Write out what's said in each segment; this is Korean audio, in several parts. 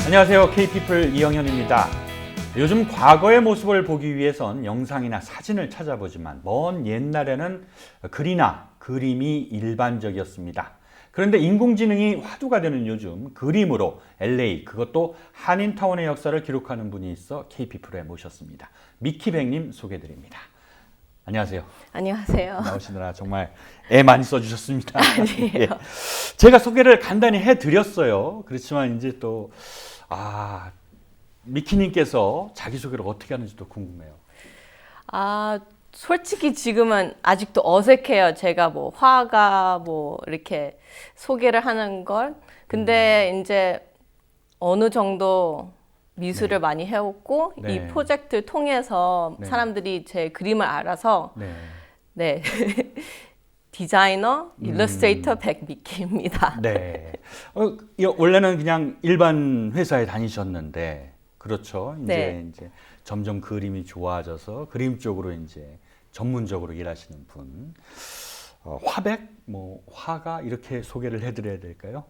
안녕하세요. K피플 이영현입니다. 요즘 과거의 모습을 보기 위해선 영상이나 사진을 찾아보지만 먼 옛날에는 글이나 그림이 일반적이었습니다. 그런데 인공지능이 화두가 되는 요즘 그림으로 LA, 그것도 한인타운의 역사를 기록하는 분이 있어 K피플에 모셨습니다. 미키백님 소개드립니다. 안녕하세요. 안녕하세요. 나오시느라 정말 애 많이 써주셨습니다. 아니에요. 예. 제가 소개를 간단히 해드렸어요. 그렇지만 이제 또 미키님께서 자기소개를 어떻게 하는지도 궁금해요. 솔직히 지금은 아직도 어색해요. 제가 뭐 화가 뭐 이렇게 소개를 하는 걸. 근데 이제 어느 정도 미술을 많이 해왔고 네. 이 프로젝트를 통해서 네. 사람들이 제 그림을 알아서 네. 네. 디자이너, 일러스트레이터 백미키입니다. 네. 원래는 그냥 일반 회사에 다니셨는데, 그렇죠. 이제 점점 그림이 좋아져서 그림 쪽으로 이제 전문적으로 일하시는 분. 화백, 뭐 화가 이렇게 소개를 해드려야 될까요?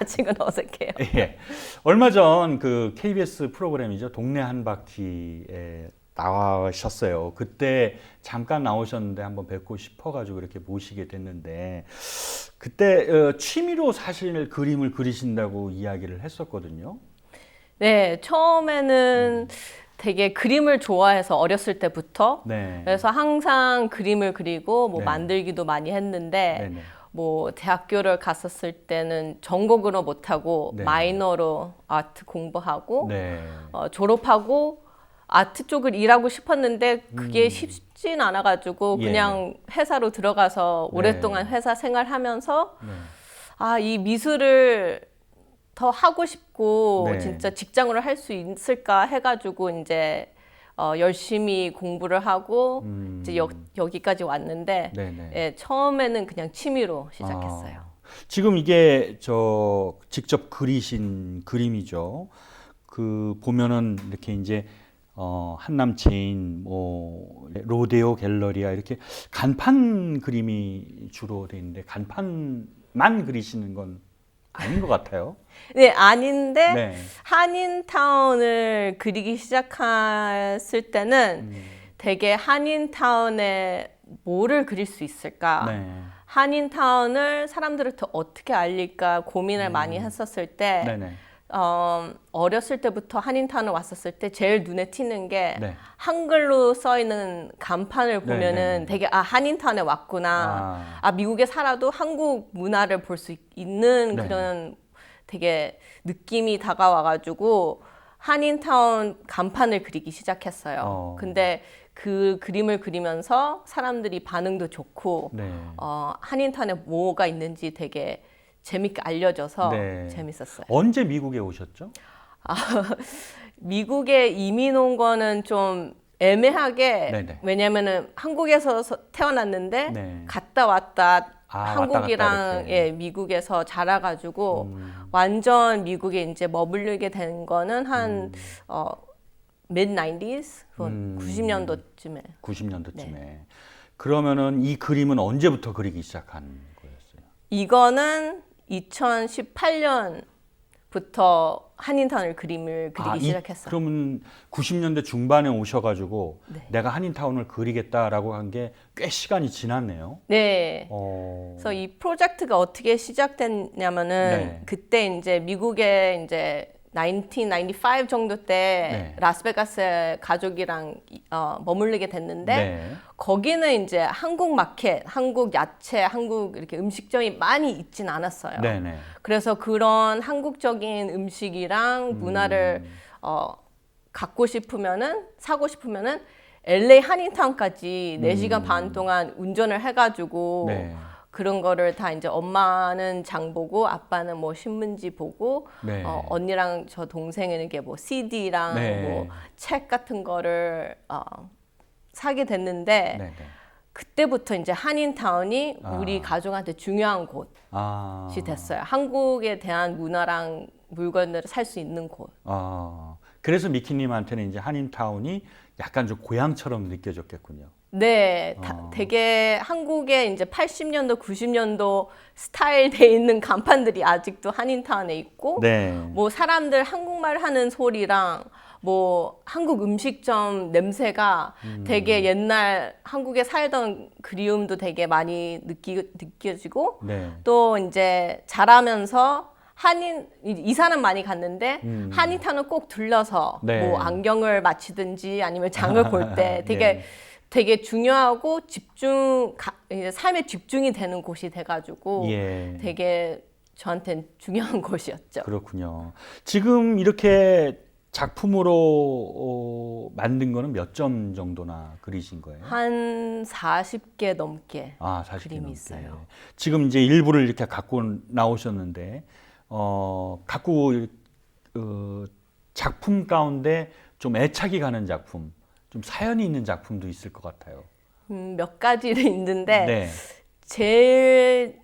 아직은 어색해요. 예. 얼마 전 그 KBS 프로그램이죠. 동네 한바퀴에 나와셨어요. 그때 잠깐 나오셨는데 한번 뵙고 싶어가지고 이렇게 모시게 됐는데, 그때 취미로 사실 그림을 그리신다고 이야기를 했었거든요. 네, 처음에는 되게 그림을 좋아해서 어렸을 때부터 네. 그래서 항상 그림을 그리고 뭐 네. 만들기도 많이 했는데 네네. 뭐 대학교를 갔었을 때는 전공으로 못하고 네. 마이너로 아트 공부하고 네. 졸업하고 아트 쪽을 일하고 싶었는데 그게 쉽진 않아가지고 예. 그냥 회사로 들어가서 네. 오랫동안 회사 생활하면서 네. 이 미술을 더 하고 싶고 네. 진짜 직장으로 할 수 있을까 해가지고 이제 열심히 공부를 하고 이제 여기까지 왔는데 네네. 예, 처음에는 그냥 취미로 시작했어요. 지금 이게 저 직접 그리신 그림이죠. 그 보면은 이렇게 이제 한남 체인, 뭐 로데오 갤러리아 이렇게 간판 그림이 주로 돼 있는데 간판만 그리시는 건 아닌 것 같아요. 네, 아닌데 네. 한인타운을 그리기 시작했을 때는 되게 한인타운에 뭐를 그릴 수 있을까? 네. 한인타운을 사람들한테 어떻게 알릴까 고민을 많이 했었을 때 네네. 어렸을 때부터 한인타운을 왔었을 때 제일 눈에 띄는 게 네. 한글로 써 있는 간판을 보면은 네네네. 되게 한인타운에 왔구나. 미국에 살아도 한국 문화를 볼 수 있는 네. 그런 되게 느낌이 다가와가지고 한인타운 간판을 그리기 시작했어요. 근데 그 그림을 그리면서 사람들이 반응도 좋고 네. 한인타운에 뭐가 있는지 되게 재밌게 알려줘서 네. 재밌었어요. 언제 미국에 오셨죠? 미국에 이민 온 거는 좀 애매하게 네네. 왜냐면은 한국에서 태어났는데 네. 갔다 왔다 왔다 한국이랑 갔다 이렇게. 미국에서 자라가지고 완전 미국에 이제 머물게 된 거는 한 mid-90s 90년도쯤에 90년도쯤에. 그러면은 이 그림은 언제부터 그리기 시작한 거였어요? 이거는 2018년부터 한인타운을 그림을 그리기 시작했어요. 그러면 90년대 중반에 오셔가지고 네. 내가 한인타운을 그리겠다라고 한 게 꽤 시간이 지났네요. 네. 그래서 이 프로젝트가 어떻게 시작됐냐면은 네. 그때 이제 미국에 이제 1995 정도 때 네. 라스베가스에 가족이랑 머물게 됐는데 네. 거기는 이제 한국 마켓, 한국 야채, 한국 이렇게 음식점이 많이 있진 않았어요. 네네. 그래서 그런 한국적인 음식이랑 문화를 갖고 싶으면은 사고 싶으면은 LA 한인타운까지 4시간 반 동안 운전을 해가지고 네. 그런 거를 다 이제 엄마는 장 보고 아빠는 뭐 신문지 보고 네. 언니랑 저 동생은 이게 뭐 CD랑 네. 뭐 책 같은 거를 사게 됐는데 네네. 그때부터 이제 한인타운이 우리 가족한테 중요한 곳이 됐어요. 한국에 대한 문화랑 물건들을 살 수 있는 곳. 그래서 미키님한테는 이제 한인타운이 약간 좀 고향처럼 느껴졌겠군요. 네, 되게 한국에 이제 80년도, 90년도 스타일 돼 있는 간판들이 아직도 한인타운에 있고, 네. 뭐 사람들 한국말 하는 소리랑 뭐 한국 음식점 냄새가 되게 옛날 한국에 살던 그리움도 되게 많이 느껴지고, 네. 또 이제 자라면서 이사는 많이 갔는데 한인타운을 꼭 들려서 네. 뭐 안경을 맞추든지 아니면 장을 볼 때 되게 네. 되게 중요하고 이제 삶에 집중이 되는 곳이 돼가지고 예. 되게 저한테는 중요한 곳이었죠. 그렇군요. 지금 이렇게 작품으로 만든 거는 몇 점 정도나 그리신 거예요? 한 40개 넘게 40개 그림이 넘게. 있어요. 지금 이제 일부를 이렇게 갖고 나오셨는데, 갖고 작품 가운데 좀 애착이 가는 작품, 좀 사연이 있는 작품도 있을 것 같아요. 몇 가지는 있는데 네. 제일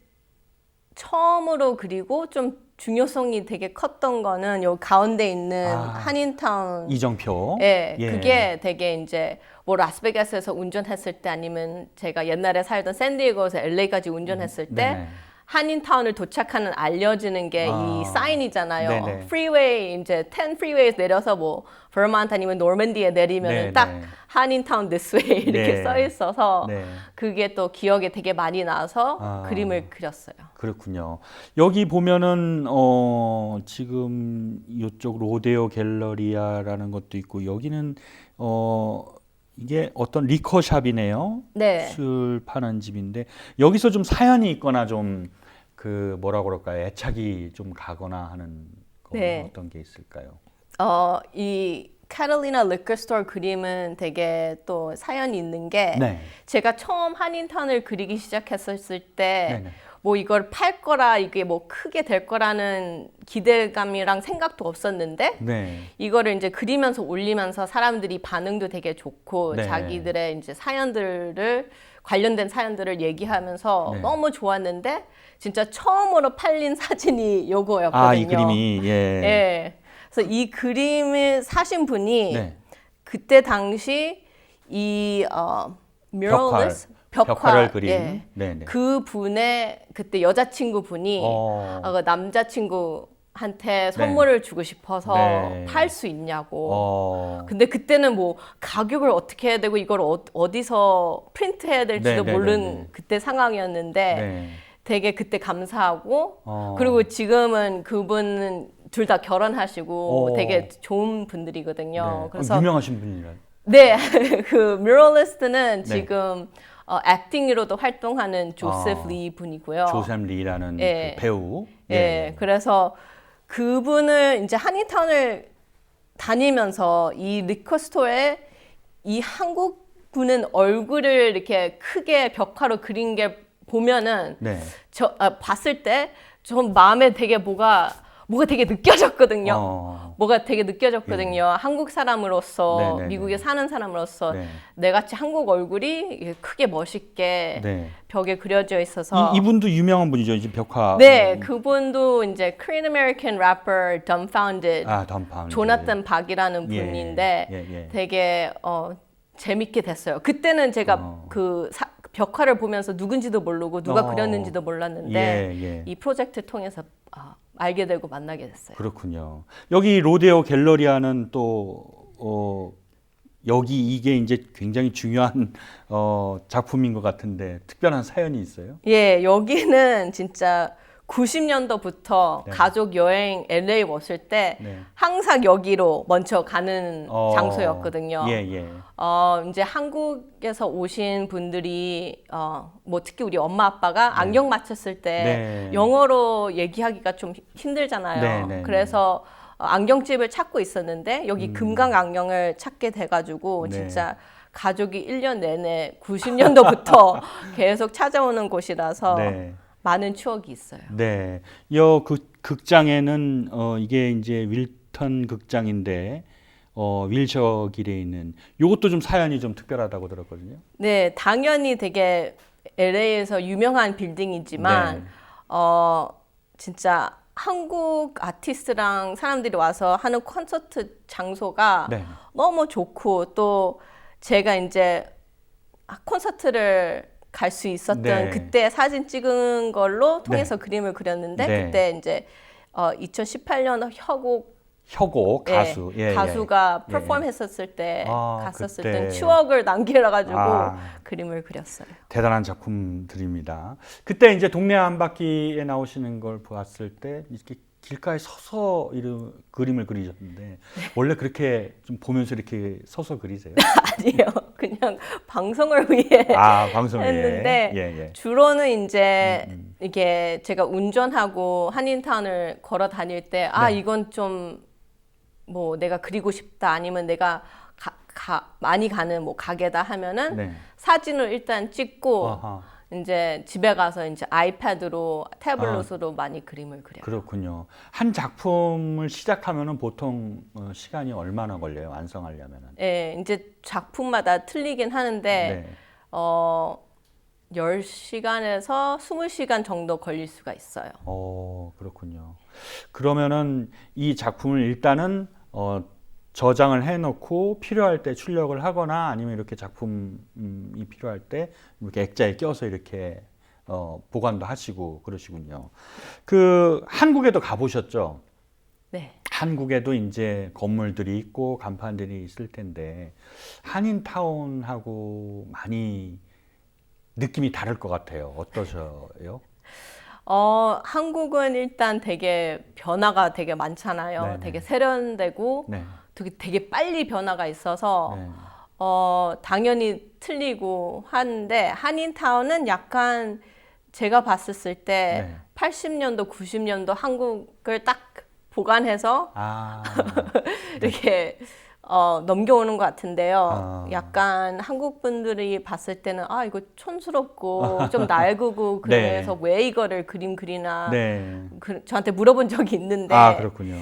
처음으로 그리고 좀 중요성이 되게 컸던 거는 요 가운데 있는 한인타운. 이정표. 예, 예. 그게 되게 이제 뭐 라스베가스에서 운전했을 때 아니면 제가 옛날에 살던 샌디에고에서 LA까지 운전했을 때 네. 한인타운을 도착하는 알려지는 게 이 사인이잖아요. 네네. 프리웨이 이제 10 프리웨이에서 내려서 뭐 버먼트 아니면 노먼디에 내리면 네네. 딱 한인타운 this way 이렇게 네. 써 있어서 네. 그게 또 기억에 되게 많이 나서 그림을 그렸어요. 그렇군요. 여기 보면은 지금 이쪽 로데오 갤러리아라는 것도 있고, 여기는 이게 어떤 리커샵이네요. 네. 술 파는 집인데, 여기서 좀 사연이 있거나 좀 뭐라 그럴까요? 애착이 좀 가거나 하는 거 네. 어떤 게 있을까요? 이 카탈리나 리커 스토어 그림은 되게 또 사연이 있는 게 네. 제가 처음 한인타운을 그리기 시작했었을 때 네네. 뭐 이걸 팔 거라 이게 뭐 크게 될 거라는 기대감이랑 생각도 없었는데 네. 이거를 이제 그리면서 올리면서 사람들이 반응도 되게 좋고 네. 자기들의 이제 관련된 사연들을 얘기하면서 네. 너무 좋았는데 진짜 처음으로 팔린 사진이 요거였거든요. 이 그림이 예. 예. 그래서 이 그림을 사신 분이 네. 그때 당시 이 뮤럴리스트 벽화를 그린. 예. 네네. 그 분의 그때 여자친구 분이 그 남자친구한테 선물을 주고 싶어서 네. 팔 수 있냐고. 근데 그때는 뭐 가격을 어떻게 해야 되고 이걸 어디서 프린트해야 될지도 네, 네, 모르는 네, 네. 그때 상황이었는데 네. 되게 그때 감사하고 그리고 지금은 그분은 둘 다 결혼하시고 되게 좋은 분들이거든요. 네. 그래서 유명하신 분이라. 네, 그 뮤럴리스트는 네. 지금 액팅으로도 활동하는 조셉 리 분이고요. 조셉 리라는 예. 그 배우. 예, 그래서 그분을 이제 한인타운을 다니면서 이 리커 스토어에 이 한국 분은 얼굴을 이렇게 크게 벽화로 그린 게 보면은 네. 봤을 때 전 마음에 되게 뭐가 되게 느껴졌거든요. 뭐가 되게 느껴졌거든요. 한국 사람으로서 네, 네, 미국에 네. 사는 사람으로서 네. 내같이 한국 얼굴이 크게 멋있게 네. 벽에 그려져 있어서 이분도 유명한 분이죠. 이제 벽화. 네, 그분도 이제 Korean American rapper Dumbfounded 덤파운드. 조나단 박이라는 분인데 예. 되게 재밌게 됐어요. 그때는 제가 벽화를 보면서 누군지도 모르고 누가 그렸는지도 몰랐는데 예. 이 프로젝트 통해서 알게 되고 만나게 됐어요. 그렇군요. 여기 로데오 갤러리아는 또 여기 이게 이제 굉장히 중요한 작품인 것 같은데 특별한 사연이 있어요? 예, 여기는 진짜 90년도부터 네. 가족 여행 LA 왔을 때 네. 항상 여기로 먼저 가는 장소였거든요. 예. 이제 한국에서 오신 분들이 뭐 특히 우리 엄마 아빠가 안경 맞췄을 때 네. 영어로 얘기하기가 좀 힘들잖아요. 네. 그래서 안경집을 찾고 있었는데 여기 금강 안경을 찾게 돼가지고 네. 진짜 가족이 1년 내내 90년도부터 계속 찾아오는 곳이라서 네. 많은 추억이 있어요. 네. 극장에는 이게 이제 윌턴 극장인데 윌셔 길에 있는 요것도 좀 사연이 좀 특별하다고 들었거든요. 네, 당연히 되게 LA에서 유명한 빌딩이지만 네. 진짜 한국 아티스트랑 사람들이 와서 하는 콘서트 장소가 네. 너무 좋고 또 제가 이제 콘서트를 갈 수 있었던 네. 그때 사진 찍은 걸로 통해서 네. 그림을 그렸는데 네. 그때 이제 2018년 혁오 가수. 예, 가수가 예. 퍼폼 했었을 때 아, 갔었을 그때. 때 추억을 남기려 가지고 아. 그림을 그렸어요. 대단한 작품들입니다. 그때 이제 동네 한 바퀴에 나오시는 걸 보았을 때 이렇게 길가에 서서 이런 그림을 그리셨는데 원래 그렇게 좀 보면서 이렇게 서서 그리세요? 아니에요. 그냥 방송을 위해 아, 방송에 했는데 예. 주로는 이제 이게 제가 운전하고 한인타운을 걸어 다닐 때 네. 이건 좀 뭐 내가 그리고 싶다 아니면 내가 많이 가는 뭐 가게다 하면은 네. 사진을 일단 찍고 아하. 이제 집에 가서 이제 아이패드로 태블릿으로 많이 그림을 그려요. 그렇군요. 한 작품을 시작하면은 보통 시간이 얼마나 걸려요? 완성하려면은? 예, 이제 작품마다 틀리긴 하는데 네. 10시간에서 20시간 정도 걸릴 수가 있어요. 그렇군요. 그러면은 이 작품을 일단은 저장을 해놓고 필요할 때 출력을 하거나 아니면 이렇게 작품이 필요할 때 이렇게 액자에 껴서 이렇게 보관도 하시고 그러시군요. 그 한국에도 가보셨죠? 네. 한국에도 이제 건물들이 있고 간판들이 있을 텐데 한인타운하고 많이 느낌이 다를 것 같아요. 어떠셔요? 한국은 일단 되게 변화가 되게 많잖아요. 네네. 되게 세련되고 네. 되게 빨리 변화가 있어서 네. 당연히 틀리고 하는데 한인타운은 약간 제가 봤었을 때 네. 80년도, 90년도 한국을 딱 보관해서 아, 이렇게 넘겨오는 것 같은데요. 아. 약간 한국 분들이 봤을 때는 이거 촌스럽고 좀 낡고 네. 그래서 왜 이거를 그림 그리나 네. 저한테 물어본 적이 있는데 그렇군요.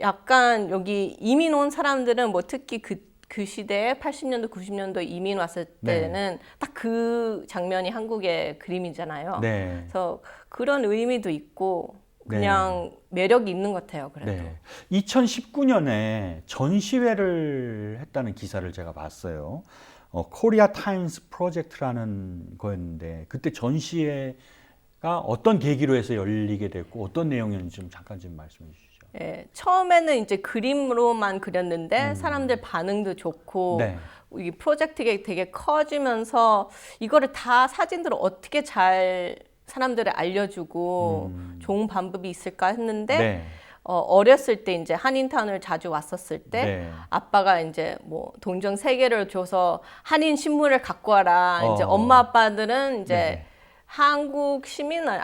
약간 여기 이민 온 사람들은 뭐 특히 그 시대에 80년도, 90년도 이민 왔을 때는 딱 그 장면이 한국의 그림이잖아요. 네. 그래서 그런 의미도 있고 그냥 매력이 있는 것 같아요. 그래도. 네. 2019년에 전시회를 했다는 기사를 제가 봤어요. 코리아 타임스 프로젝트라는 거였는데 그때 전시회가 어떤 계기로 해서 열리게 됐고 어떤 내용이었는지 좀 잠깐 좀 말씀해 주시죠. 예, 처음에는 이제 그림으로만 그렸는데 사람들 반응도 좋고 네. 이 프로젝트가 되게 커지면서 이거를 다 사진들을 어떻게 잘 사람들을 알려주고 좋은 방법이 있을까 했는데 네. 어렸을 때 이제 한인타운을 자주 왔었을 때 네. 아빠가 이제 뭐 동전 3개를 줘서 한인 신문을 갖고 와라. 이제 어. 엄마 아빠들은 이제 네. 한국 시민을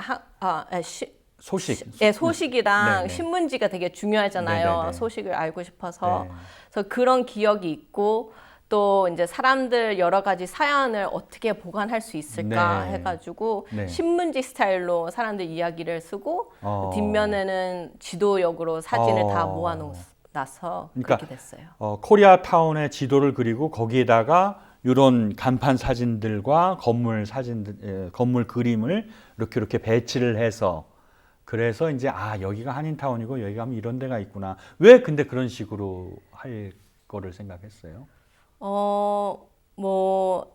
소식. 예, 소식이랑 네네. 신문지가 되게 중요하잖아요. 네네네. 소식을 알고 싶어서. 네. 그래서 그런 기억이 있고 또 이제 사람들 여러 가지 사연을 어떻게 보관할 수 있을까 네. 해가지고 네. 신문지 스타일로 사람들 이야기를 쓰고 뒷면에는 지도역으로 사진을 다 모아놔서 그러니까 그렇게 됐어요. 코리아 타운의 지도를 그리고 거기에다가 이런 간판 사진들과 건물 사진들, 건물 그림을 이렇게 배치를 해서 그래서 이제 여기가 한인타운이고 여기 가면 이런 데가 있구나. 왜 근데 그런 식으로 할 거를 생각했어요? 뭐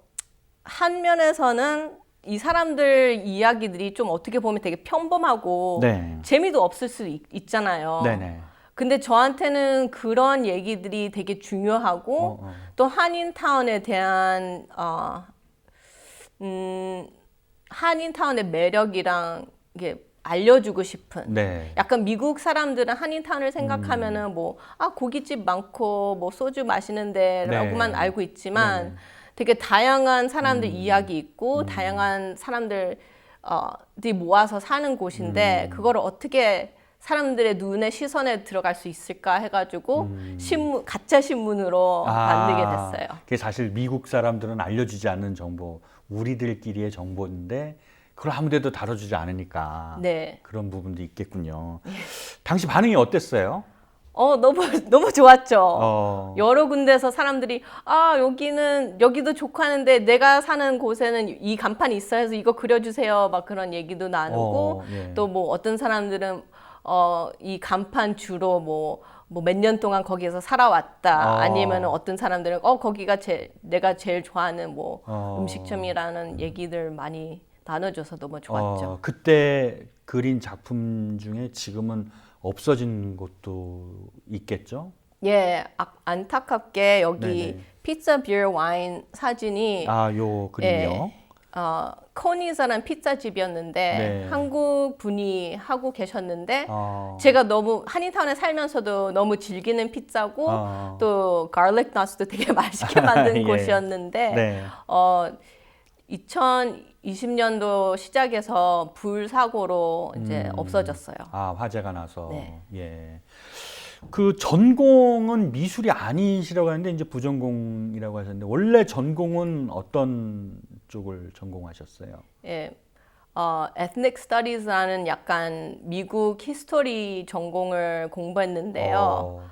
한 면에서는 이 사람들 이야기들이 좀 어떻게 보면 되게 평범하고 네. 재미도 없을 수 있잖아요. 네네. 근데 저한테는 그런 얘기들이 되게 중요하고 또 한인타운에 대한 한인타운의 매력이랑 이게 알려주고 싶은. 네. 약간 미국 사람들은 한인타운을 생각하면은 뭐 고깃집 많고 뭐 소주 마시는 데라고만 네. 알고 있지만 네네. 되게 다양한 사람들 이야기 있고 다양한 사람들이 모아서 사는 곳인데 그거를 어떻게 사람들의 눈에 시선에 들어갈 수 있을까 해가지고 가짜 신문으로 만들게 됐어요. 그게 사실 미국 사람들은 알려주지 않는 정보, 우리들끼리의 정보인데 그걸 아무데도 다뤄주지 않으니까 네. 그런 부분도 있겠군요. 당시 반응이 어땠어요? 너무 좋았죠. 어, 여러 군데서 사람들이 여기도 좋고 하는데 내가 사는 곳에는 이 간판이 있어 해서 이거 그려주세요. 막 그런 얘기도 나누고 예. 또 뭐 어떤 사람들은 이 간판 주로 뭐 뭐 몇 년 동안 거기에서 살아왔다. 어. 아니면 어떤 사람들은 거기가 내가 제일 좋아하는 뭐 어. 음식점이라는 얘기들 많이 나눠줘서 너무 좋았죠. 그때 그린 작품 중에 지금은 없어진 곳도 있겠죠? 예, 안타깝게 여기 네네. 피자, 비어, 와인 사진이 요 그림이요. 코니스라는 피자 집이었는데 네. 한국 분이 하고 계셨는데 어. 제가 너무 한인타운에 살면서도 너무 즐기는 피자고 또 garlic nut도 되게 맛있게 만든 예. 곳이었는데 네. 2020년도 시작해서 불 사고로 이제 없어졌어요. 화재가 나서. 네. 예. 그 전공은 미술이 아니시라고 하는데 이제 부전공이라고 하셨는데 원래 전공은 어떤 쪽을 전공하셨어요? 예, ethnic studies라는 약간 미국 히스토리 전공을 공부했는데요.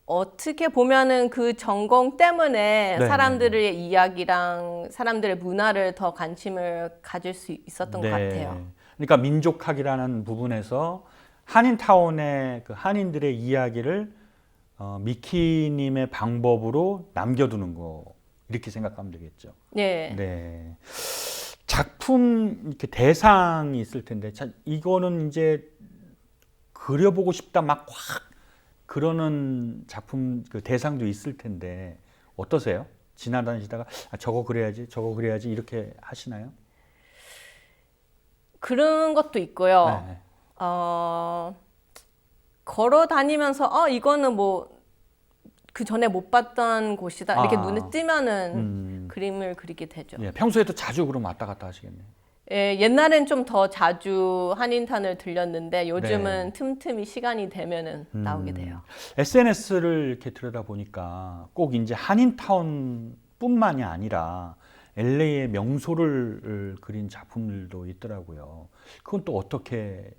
어떻게 보면은 그 전공 때문에 네, 사람들의 이야기랑 사람들의 문화를 더 관심을 가질 수 있었던 것 같아요. 그러니까 민족학이라는 부분에서 한인타운의 그 한인들의 이야기를 미키님의 방법으로 남겨두는 거 이렇게 생각하면 되겠죠. 네. 네. 작품 이렇게 대상이 있을 텐데, 이거는 이제 그려보고 싶다 막 확 그러는 작품 그 대상도 있을 텐데 어떠세요? 지나다니시다가 저거 그려야지 이렇게 하시나요? 그런 것도 있고요. 네. 걸어 다니면서 이거는 뭐 그 전에 못 봤던 곳이다 이렇게 눈에 띄면은 그림을 그리게 되죠. 예, 평소에도 자주 그럼 왔다 갔다 하시겠네요. 예, 옛날엔 좀 더 자주 한인타운을 들렸는데 요즘은 네. 틈틈이 시간이 되면은 나오게 돼요. SNS를 이렇게 들여다 보니까 꼭 이제 한인타운뿐만이 아니라 LA의 명소를 그린 작품들도 있더라고요. 그건 또 어떻게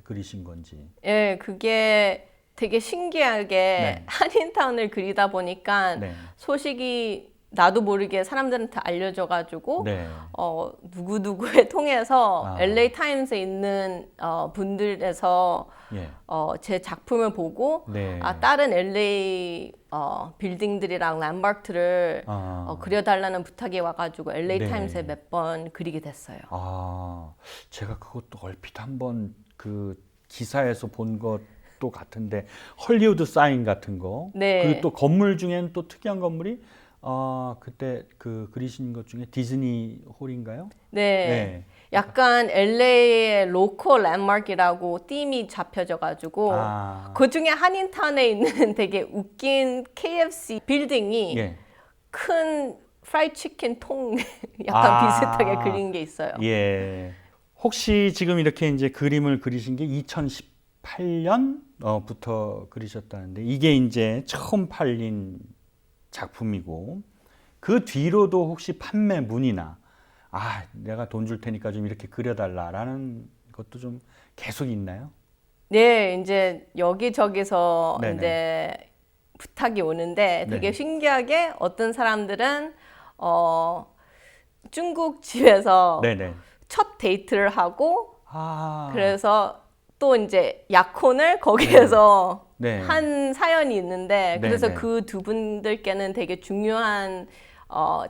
그리신 건지. 예, 그게 되게 신기하게 네. 한인타운을 그리다 보니까 네. 소식이 나도 모르게 사람들한테 알려져가지고 네. 누구누구에 통해서 아. LA 타임스에 있는 분들에서 예. 제 작품을 보고 네. 다른 LA 빌딩들이랑 랜마크들을 그려달라는 부탁이 와가지고 LA 네. 타임스에 몇 번 그리게 됐어요. 제가 그것도 얼핏 한번 그 기사에서 본 것도 같은데 헐리우드 사인 같은 거. 네. 그리고 또 건물 중에는 또 특이한 건물이 그때 그 그리신 것 중에 디즈니 홀인가요? 네. 약간 LA의 로컬 랜마크이라고 띠임이 잡혀져가지고 그 중에 한인타운에 있는 되게 웃긴 KFC 빌딩이 예. 큰 프라이드 치킨 통 약간 비슷하게 그린 게 있어요. 예. 혹시 지금 이렇게 이제 그림을 그리신 게 2018년부터 그리셨다는데 이게 이제 처음 팔린 작품이고 그 뒤로도 혹시 판매 문의나 내가 돈 줄 테니까 좀 이렇게 그려달라라는 것도 좀 계속 있나요? 네, 이제 여기저기서 네네. 이제 부탁이 오는데 되게 네. 신기하게 어떤 사람들은 중국 집에서 네네. 첫 데이트를 하고 아. 그래서 또 이제 약혼을 거기에서 네. 한 사연이 있는데 그래서 네네. 그 두 분들께는 되게 중요한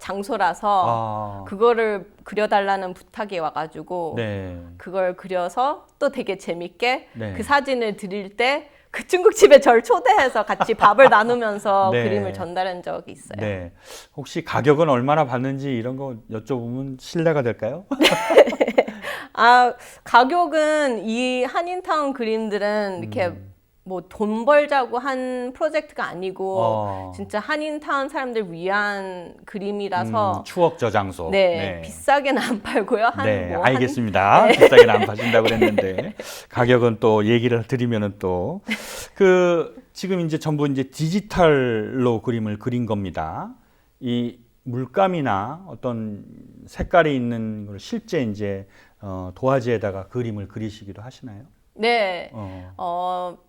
장소라서 아. 그거를 그려달라는 부탁이 와가지고 네. 그걸 그려서 또 되게 재밌게 네. 그 사진을 드릴 때 그 중국집에 절 초대해서 같이 밥을 나누면서 네. 그림을 전달한 적이 있어요. 네. 혹시 가격은 얼마나 받는지 이런 거 여쭤보면 실례가 될까요? 가격은 이 한인타운 그림들은 이렇게 뭐 돈 벌자고 한 프로젝트가 아니고 진짜 한인타운 사람들 위한 그림이라서 추억 저장소. 네, 비싸게는 안 팔고요. 알겠습니다. 비싸게는 안 파신다고 그랬는데 가격은 또 얘기를 드리면은 또 지금 이제 전부 이제 디지털로 그림을 그린 겁니다. 이 물감이나 어떤 색깔이 있는 걸 실제 이제 도화지에다가 그림을 그리시기도 하시나요? 네.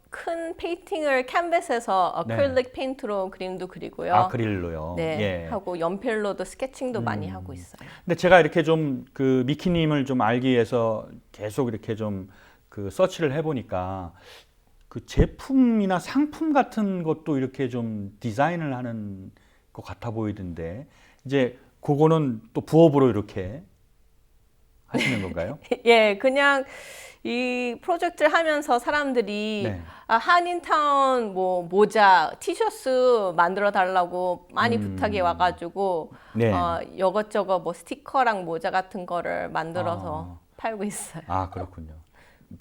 큰 페인팅을 캔버스에서 아크릴릭 페인트로 그림도 그리고요. 아크릴로요. 네. 예. 하고 연필로도 스케칭도 많이 하고 있어요. 근데 제가 이렇게 좀 그 미키님을 좀 알기 위해서 계속 이렇게 좀 그 서치를 해보니까 그 제품이나 상품 같은 것도 이렇게 좀 디자인을 하는 것 같아 보이던데 이제 그거는 또 부업으로 이렇게 하시는 건가요? 예, 그냥 이 프로젝트를 하면서 사람들이 네. 한인타운 뭐 모자, 티셔츠 만들어 달라고 많이 부탁이 와가지고 네. 이것저것 뭐 스티커랑 모자 같은 거를 만들어서 팔고 있어요. 아, 그렇군요.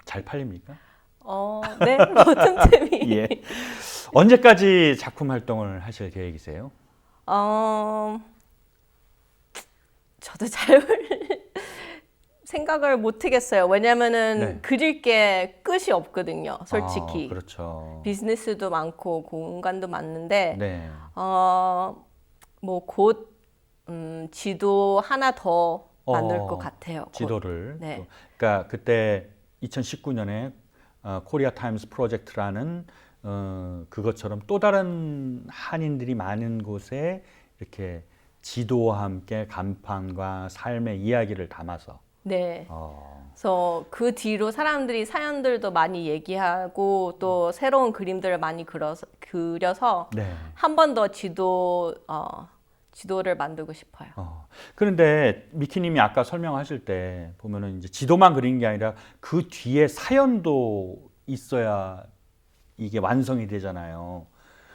잘 팔립니까? 네, 뭐 틈틈이. 예. 언제까지 작품 활동을 하실 계획이세요? 저도 잘 생각을 못 하겠어요. 왜냐면은 네. 그릴 게 끝이 없거든요, 솔직히. 아, 그렇죠. 비즈니스도 많고 공간도 많은데 네. 뭐 곧 지도 하나 더 만들 어, 것 같아요. 곧. 지도를. 네. 또, 그러니까 그때 2019년에 코리아 타임스 프로젝트라는 그것처럼 또 다른 한인들이 많은 곳에 이렇게 지도와 함께 간판과 삶의 이야기를 담아서 네. 그래서 그 뒤로 사람들이 사연들도 많이 얘기하고 또 새로운 그림들을 많이 그려서 네. 한 번 더 지도를 만들고 싶어요. 그런데 미키님이 아까 설명하실 때 보면은 이제 지도만 그린 게 아니라 그 뒤에 사연도 있어야 이게 완성이 되잖아요.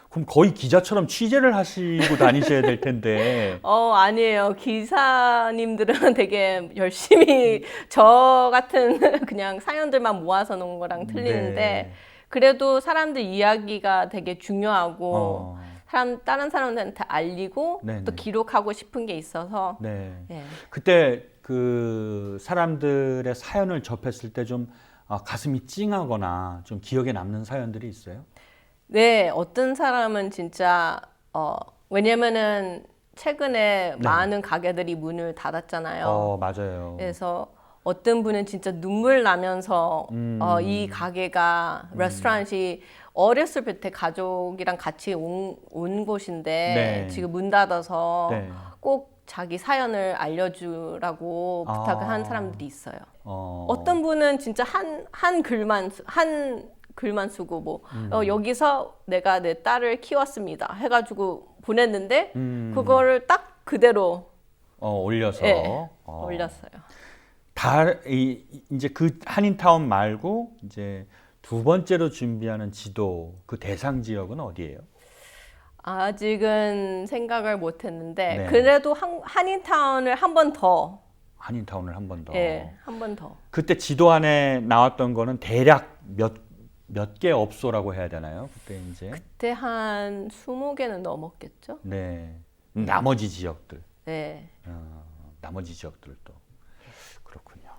그럼 거의 기자처럼 취재를 하시고 다니셔야 될 텐데. 아니에요. 기사님들은 되게 열심히 저 같은 그냥 사연들만 모아서 놓은 거랑 틀리는데 네. 그래도 사람들 이야기가 되게 중요하고 어, 다른 사람들한테 알리고 네네. 또 기록하고 싶은 게 있어서 네. 예. 그때 그 사람들의 사연을 접했을 때 좀 가슴이 찡하거나 좀 기억에 남는 사연들이 있어요? 네, 어떤 사람은 진짜 왜냐면은 최근에 네. 많은 가게들이 문을 닫았잖아요. 맞아요. 그래서 어떤 분은 진짜 눈물 나면서 이 가게가 레스토랑이 어렸을 때 가족이랑 같이 온 곳인데 네. 지금 문 닫아서 네. 꼭 자기 사연을 알려주라고 부탁을 한 사람들이 있어요. 어떤 분은 진짜 한 글만 쓰고 뭐 여기서 내가 내 딸을 키웠습니다 해가지고 보냈는데 그거를 딱 그대로 올려서 예, 올렸어요. 이제 그 한인타운 말고 이제 두 번째로 준비하는 지도 그 대상 지역은 어디예요? 아직은 생각을 못 했는데 네. 그래도 한인타운을 한 번 더. 한인타운을 한 번 더. 예, 한 번 더. 그때 지도 안에 나왔던 거는 대략 몇 개 업소라고 해야 되나요? 그때 이제 그때 한 20개는 넘었겠죠? 네. 나머지 지역들. 네. 나머지 지역들도 그렇군요.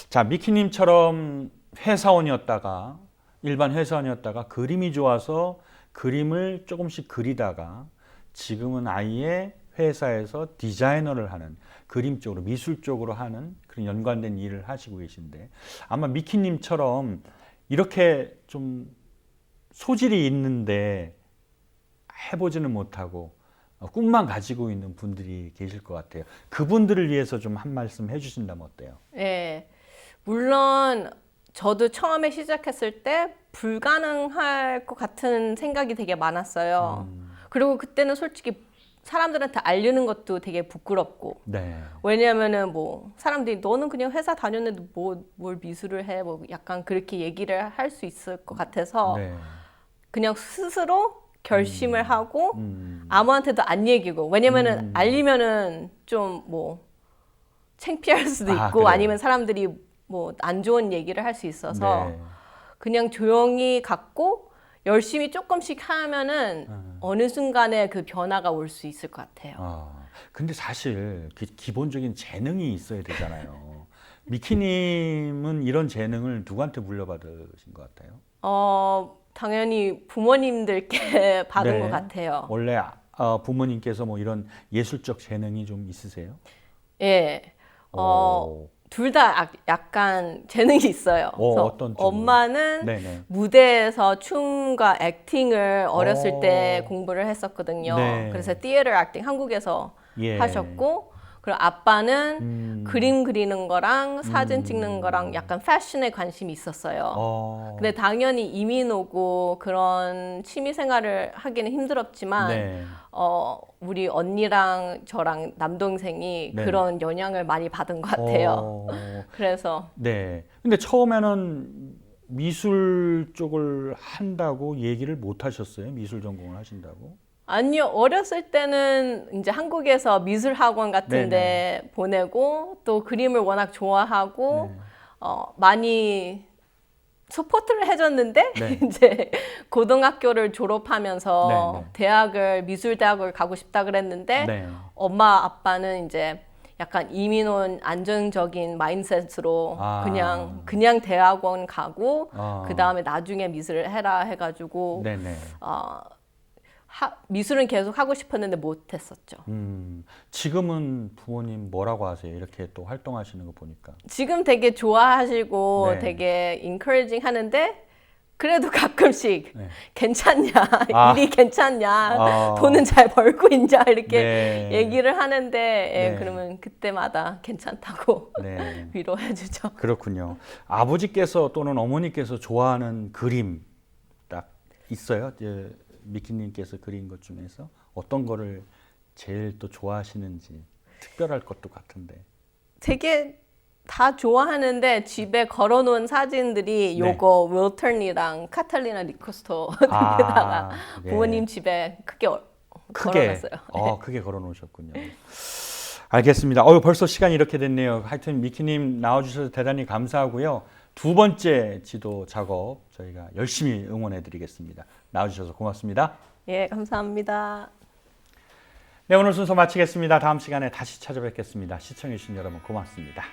자, 미키님처럼 회사원이었다가 일반 회사원이었다가 그림이 좋아서 그림을 조금씩 그리다가 지금은 아예 회사에서 디자이너를 하는 그림 쪽으로 미술 쪽으로 하는 그런 연관된 일을 하시고 계신데 아마 미키님처럼 이렇게 좀 소질이 있는데 해보지는 못하고 꿈만 가지고 있는 분들이 계실 것 같아요. 그분들을 위해서 좀 한 말씀 해주신다면 어때요? 예. 물론 저도 처음에 시작했을 때 불가능할 것 같은 생각이 되게 많았어요. 그리고 그때는 솔직히 사람들한테 알리는 것도 되게 부끄럽고. 네. 왜냐면은 뭐 사람들이 너는 그냥 회사 다녔는데 뭘 미술을 해? 뭐 약간 그렇게 얘기를 할 수 있을 것 같아서 네. 그냥 스스로 결심을 하고 아무한테도 안 얘기고 왜냐면은 알리면은 좀 뭐 창피할 수도 있고 그래요? 아니면 사람들이 뭐 안 좋은 얘기를 할 수 있어서 네. 그냥 조용히 갖고 열심히 조금씩 하면은 어느 순간에 그 변화가 올 수 있을 것 같아요. 근데 사실 기본적인 재능이 있어야 되잖아요. 미키님은 이런 재능을 누구한테 물려받으신 것 같아요? 당연히 부모님들께 받은 네. 것 같아요. 원래 부모님께서 뭐 이런 예술적 재능이 좀 있으세요? 예. 둘 다 약간 재능이 있어요. 그래서 어떤 쪽으로? 엄마는 네네. 무대에서 춤과 액팅을 어렸을 때 공부를 했었거든요. 네. 그래서 티에터 액팅 한국에서 예. 하셨고 그리고 아빠는 그림 그리는 거랑 사진 찍는 거랑 약간 패션에 관심이 있었어요. 근데 당연히 이민 오고 그런 취미 생활을 하기는 힘들었지만 네. 우리 언니랑 저랑 남동생이 네. 그런 영향을 많이 받은 것 같아요. 그래서 네. 근데 처음에는 미술 쪽을 한다고 얘기를 못 하셨어요? 미술 전공을 하신다고? 아니요, 어렸을 때는 이제 한국에서 미술 학원 같은 데 보내고 또 그림을 워낙 좋아하고 많이 서포트를 해줬는데 네. 이제 고등학교를 졸업하면서 네, 네. 대학을 미술대학을 가고 싶다 그랬는데 네. 엄마 아빠는 이제 약간 이민 온 안정적인 마인드셋으로 그냥 대학원 가고 그 다음에 나중에 미술을 해라 해가지고 네네. 미술은 계속 하고 싶었는데 못했었죠. 지금은 부모님 뭐라고 하세요? 이렇게 또 활동하시는 거 보니까. 지금 되게 좋아하시고 네. 되게 encouraging 하는데 그래도 가끔씩 네. 괜찮냐, 일이 괜찮냐, 돈은 잘 벌고 있냐 이렇게 네. 얘기를 하는데 네. 그러면 그때마다 괜찮다고 네. 위로해주죠. 그렇군요. 아버지께서 또는 어머니께서 좋아하는 그림 딱 있어요? 미키님께서 그린 것 중에서 어떤 거를 제일 또 좋아하시는지 특별할 것도 같은데. 되게 다 좋아하는데 집에 걸어놓은 사진들이 요거 윌턴이랑 카탈리나 리코스토 에다가 네. 부모님 집에 크게 걸어놨어요. 크게 걸어놓으셨군요. 알겠습니다. 벌써 시간이 이렇게 됐네요. 하여튼 미키님 나와주셔서 대단히 감사하고요. 두 번째 지도 작업 저희가 열심히 응원해드리겠습니다. 나와주셔서 고맙습니다. 예, 감사합니다. 네, 오늘 순서 마치겠습니다. 다음 시간에 다시 찾아뵙겠습니다. 시청해주신 여러분 고맙습니다.